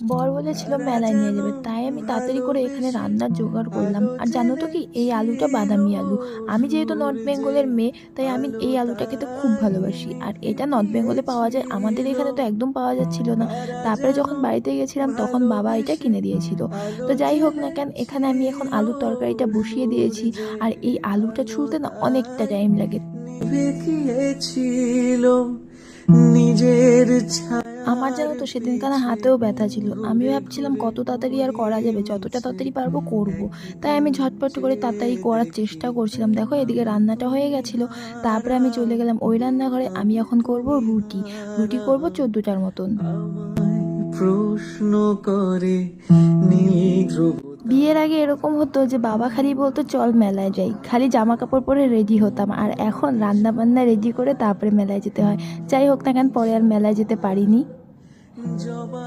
বর বলেছিল মেলায় নিয়ে যাবে, তাই আমি তাড়াতাড়ি করে এখানে রান্নার জোগাড় করলাম। আর জানো তো কি, এই আলুটা বাদামি আলু। আমি যেহেতু নর্থ বেঙ্গলের মেয়ে, তাই আমি এই আলুটা খেতে খুব ভালোবাসি। আর এটা নর্থ বেঙ্গলে পাওয়া যায়, আমাদের এখানে তো একদম পাওয়া যাচ্ছিল না। তারপরে যখন বাড়িতে গেছিলাম তখন বাবা এটা কিনে দিয়েছিল। তো যাই হোক না কেন, এখানে আমি এখন আলুর তরকারিটা বসিয়ে দিয়েছি। আর এই আলুটা ছুলতে না অনেকটা টাইম লাগে। গিয়েছিল নিজের আমার জানো তো সেদিনকার হাতেও ব্যথা ছিল। আমি ভাবছিলাম কত তাড়াতাড়ি আর করা যাবে, যতটা তাড়াতাড়ি পারবো করব। তাই আমি ঝটপট করে তাড়াতাড়ি করার চেষ্টা করছিলাম। দেখো এদিকে রান্নাটা হয়ে গেছিলো। তারপরে আমি চলে গেলাম ওই রান্নাঘরে। আমি এখন করব রুটি। রুটি করব 14টার মতন। প্রশ্ন করে নীল বিয়ের আগে এরকম হতো যে বাবা খালি বলতো চল মেলায় যাই, খালি জামা কাপড় পরে রেডি হতাম। আর এখন রান্না বান্না রেডি করে তারপরে মেলায় যেতে হয়। যাই হোক না কেন, পরে আর মেলায় যেতে পারিনি। জবা